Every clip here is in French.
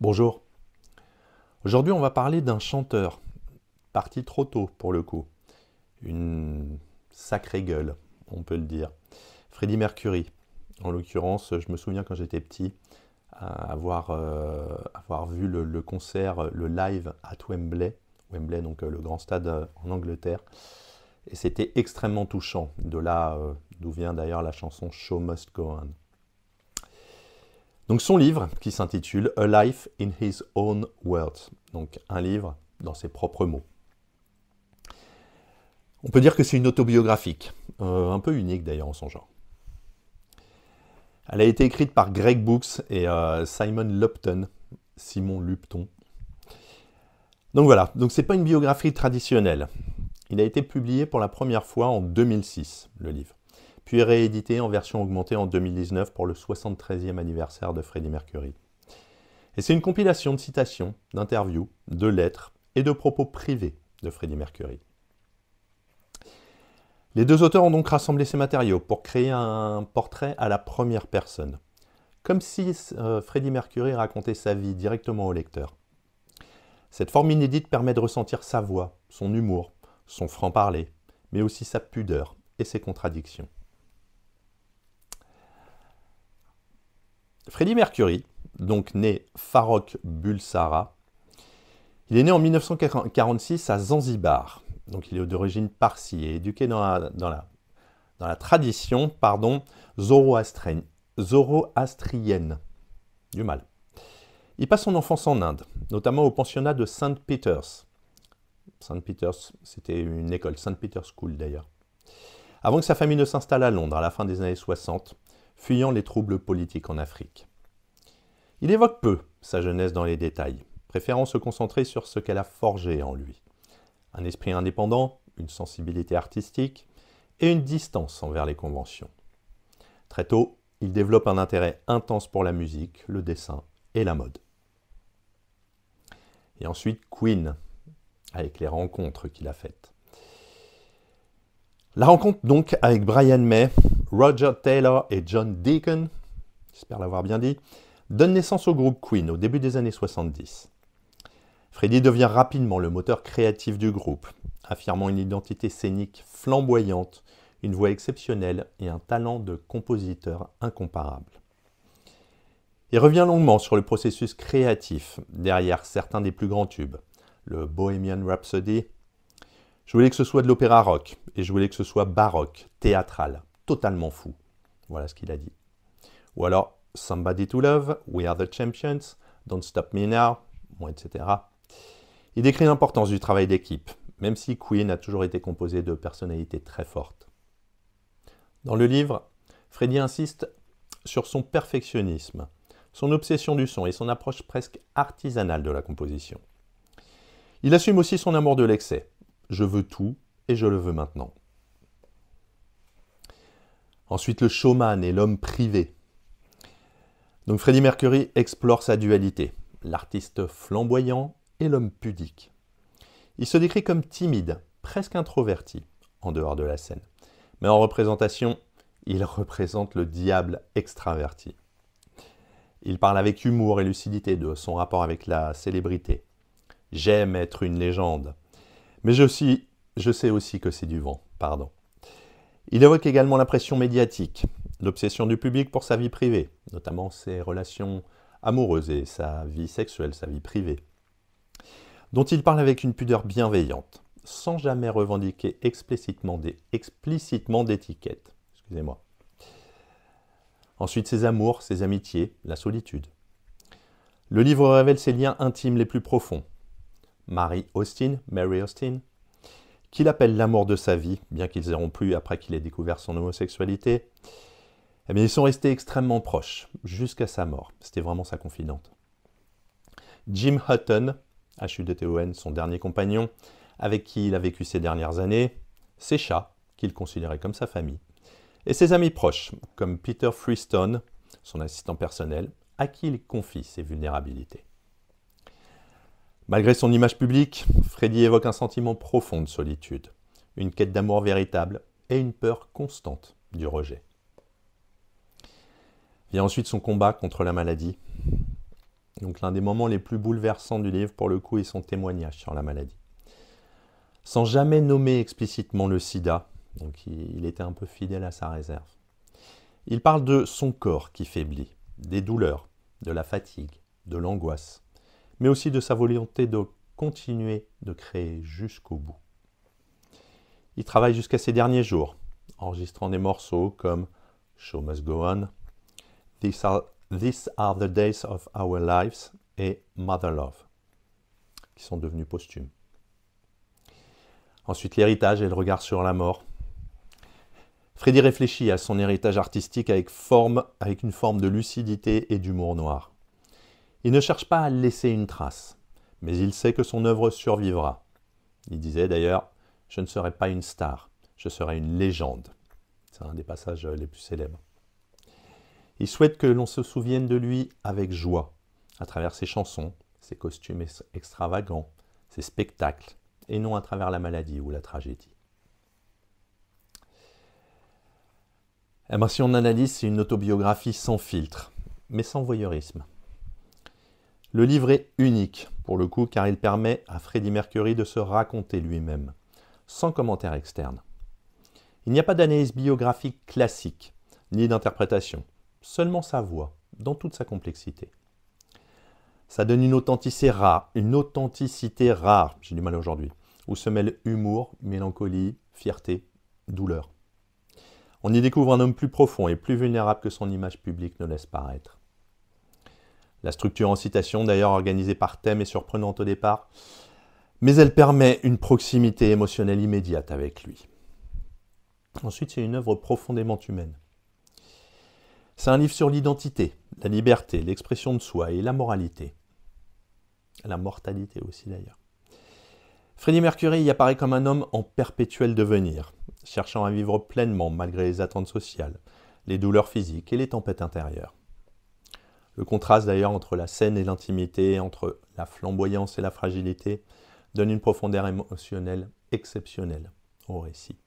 Bonjour. Aujourd'hui, on va parler d'un chanteur, parti trop tôt pour le coup. Une sacrée gueule, on peut le dire. Freddie Mercury. En l'occurrence, je me souviens quand j'étais petit, avoir vu le concert, le live à Wembley. Wembley, donc le grand stade en Angleterre. Et c'était extrêmement touchant. De là d'où vient d'ailleurs la chanson Show Must Go On. Donc son livre, qui s'intitule A Life in His Own Words, donc un livre dans ses propres mots. On peut dire que c'est une autobiographique, un peu unique d'ailleurs en son genre. Elle a été écrite par Greg Books et Simon Lupton. Donc voilà, donc c'est pas une biographie traditionnelle. Il a été publié pour la première fois en 2006, le livre, puis réédité en version augmentée en 2019 pour le 73e anniversaire de Freddie Mercury. Et c'est une compilation de citations, d'interviews, de lettres et de propos privés de Freddie Mercury. Les deux auteurs ont donc rassemblé ces matériaux pour créer un portrait à la première personne, comme si Freddie Mercury racontait sa vie directement au lecteur. Cette forme inédite permet de ressentir sa voix, son humour, son franc-parler, mais aussi sa pudeur et ses contradictions. Freddie Mercury, donc né Farrokh Bulsara, il est né en 1946 à Zanzibar. Donc il est d'origine parsi et éduqué dans la tradition zoroastrienne. Du mal. Il passe son enfance en Inde, notamment au pensionnat de St. Peter's. St. Peter's, c'était une école, St. Peter's School d'ailleurs. Avant que sa famille ne s'installe à Londres à la fin des années 60, fuyant les troubles politiques en Afrique. Il évoque peu sa jeunesse dans les détails, préférant se concentrer sur ce qu'elle a forgé en lui. Un esprit indépendant, une sensibilité artistique et une distance envers les conventions. Très tôt, il développe un intérêt intense pour la musique, le dessin et la mode. Et ensuite Queen, avec les rencontres qu'il a faites. La rencontre donc avec Brian May, Roger Taylor et John Deacon, j'espère l'avoir bien dit, donne naissance au groupe Queen au début des années 70. Freddie devient rapidement le moteur créatif du groupe, affirmant une identité scénique flamboyante, une voix exceptionnelle et un talent de compositeur incomparable. Il revient longuement sur le processus créatif derrière certains des plus grands tubes, le Bohemian Rhapsody. Je voulais que ce soit de l'opéra rock et je voulais que ce soit baroque, théâtral, totalement fou. Voilà ce qu'il a dit. Ou alors Somebody to Love, We Are the Champions, Don't Stop Me Now, bon, etc. Il décrit l'importance du travail d'équipe, même si Queen a toujours été composé de personnalités très fortes. Dans le livre, Freddie insiste sur son perfectionnisme, son obsession du son et son approche presque artisanale de la composition. Il assume aussi son amour de l'excès. Je veux tout et je le veux maintenant. Ensuite, le showman et l'homme privé. Donc Freddie Mercury explore sa dualité, l'artiste flamboyant et l'homme pudique. Il se décrit comme timide, presque introverti, en dehors de la scène. Mais en représentation, il représente le diable extraverti. Il parle avec humour et lucidité de son rapport avec la célébrité. J'aime être une légende. Mais je sais aussi que c'est du vent, pardon. Il évoque également la pression médiatique, l'obsession du public pour sa vie privée, notamment ses relations amoureuses et sa vie sexuelle, sa vie privée, dont il parle avec une pudeur bienveillante, sans jamais revendiquer explicitement d'étiquette. Excusez-moi. Ensuite, ses amours, ses amitiés, la solitude. Le livre révèle ses liens intimes les plus profonds. Mary Austin, qu'il appelle l'amour de sa vie, bien qu'ils aient rompu après qu'il ait découvert son homosexualité, eh bien, ils sont restés extrêmement proches, jusqu'à sa mort. C'était vraiment sa confidente. Jim Hutton, Hutton, son dernier compagnon, avec qui il a vécu ses dernières années, ses chats, qu'il considérait comme sa famille, et ses amis proches, comme Peter Freestone, son assistant personnel, à qui il confie ses vulnérabilités. Malgré son image publique, Freddie évoque un sentiment profond de solitude, une quête d'amour véritable et une peur constante du rejet. Vient ensuite son combat contre la maladie. Donc l'un des moments les plus bouleversants du livre, pour le coup, est son témoignage sur la maladie. Sans jamais nommer explicitement le sida, donc il était un peu fidèle à sa réserve. Il parle de son corps qui faiblit, des douleurs, de la fatigue, de l'angoisse, mais aussi de sa volonté de continuer de créer jusqu'au bout. Il travaille jusqu'à ses derniers jours, enregistrant des morceaux comme Show Must Go On, These are the Days of Our Lives et Mother Love, qui sont devenus posthumes. Ensuite, l'héritage et le regard sur la mort. Freddy réfléchit à son héritage artistique avec une forme de lucidité et d'humour noir. Il ne cherche pas à laisser une trace, mais il sait que son œuvre survivra. Il disait d'ailleurs « Je ne serai pas une star, je serai une légende ». C'est un des passages les plus célèbres. Il souhaite que l'on se souvienne de lui avec joie, à travers ses chansons, ses costumes extravagants, ses spectacles, et non à travers la maladie ou la tragédie. Eh bien, si on analyse, c'est une autobiographie sans filtre, mais sans voyeurisme. Le livre est unique, pour le coup, car il permet à Freddie Mercury de se raconter lui-même, sans commentaire externe. Il n'y a pas d'analyse biographique classique, ni d'interprétation, seulement sa voix, dans toute sa complexité. Ça donne une authenticité rare, j'ai du mal aujourd'hui, où se mêlent humour, mélancolie, fierté, douleur. On y découvre un homme plus profond et plus vulnérable que son image publique ne laisse paraître. La structure en citation, d'ailleurs organisée par thème, est surprenante au départ, mais elle permet une proximité émotionnelle immédiate avec lui. Ensuite, c'est une œuvre profondément humaine. C'est un livre sur l'identité, la liberté, l'expression de soi et la moralité. La mortalité aussi d'ailleurs. Freddie Mercury y apparaît comme un homme en perpétuel devenir, cherchant à vivre pleinement malgré les attentes sociales, les douleurs physiques et les tempêtes intérieures. Le contraste d'ailleurs entre la scène et l'intimité, entre la flamboyance et la fragilité, donne une profondeur émotionnelle exceptionnelle au récit.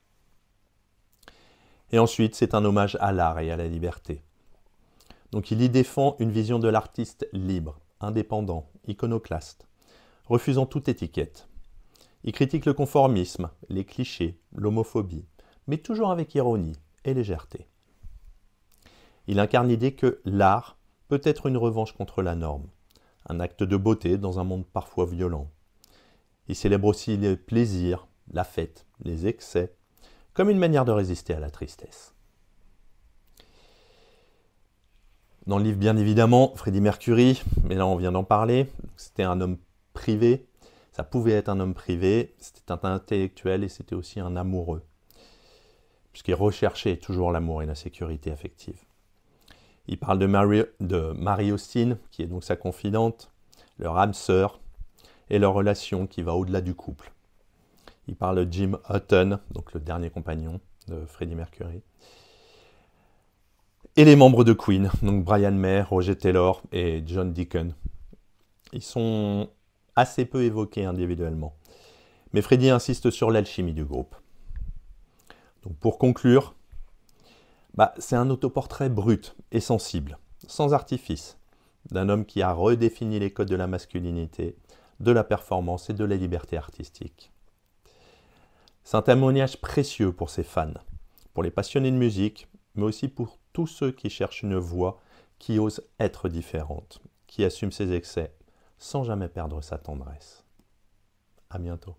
Et ensuite, c'est un hommage à l'art et à la liberté. Donc il y défend une vision de l'artiste libre, indépendant, iconoclaste, refusant toute étiquette. Il critique le conformisme, les clichés, l'homophobie, mais toujours avec ironie et légèreté. Il incarne l'idée que l'art peut être une revanche contre la norme, un acte de beauté dans un monde parfois violent. Il célèbre aussi les plaisirs, la fête, les excès, comme une manière de résister à la tristesse. Dans le livre, bien évidemment, Freddie Mercury, mais là on vient d'en parler, c'était un homme privé, ça pouvait être un homme privé, c'était un intellectuel et c'était aussi un amoureux, puisqu'il recherchait toujours l'amour et la sécurité affective. Il parle de Mary Austin, qui est donc sa confidente, leur âme sœur, et leur relation qui va au-delà du couple. Il parle de Jim Hutton, donc le dernier compagnon de Freddie Mercury, et les membres de Queen, donc Brian May, Roger Taylor et John Deacon. Ils sont assez peu évoqués individuellement. Mais Freddie insiste sur l'alchimie du groupe. Donc pour conclure, c'est un autoportrait brut et sensible, sans artifice, d'un homme qui a redéfini les codes de la masculinité, de la performance et de la liberté artistique. C'est un témoignage précieux pour ses fans, pour les passionnés de musique, mais aussi pour tous ceux qui cherchent une voix qui ose être différente, qui assume ses excès sans jamais perdre sa tendresse. À bientôt.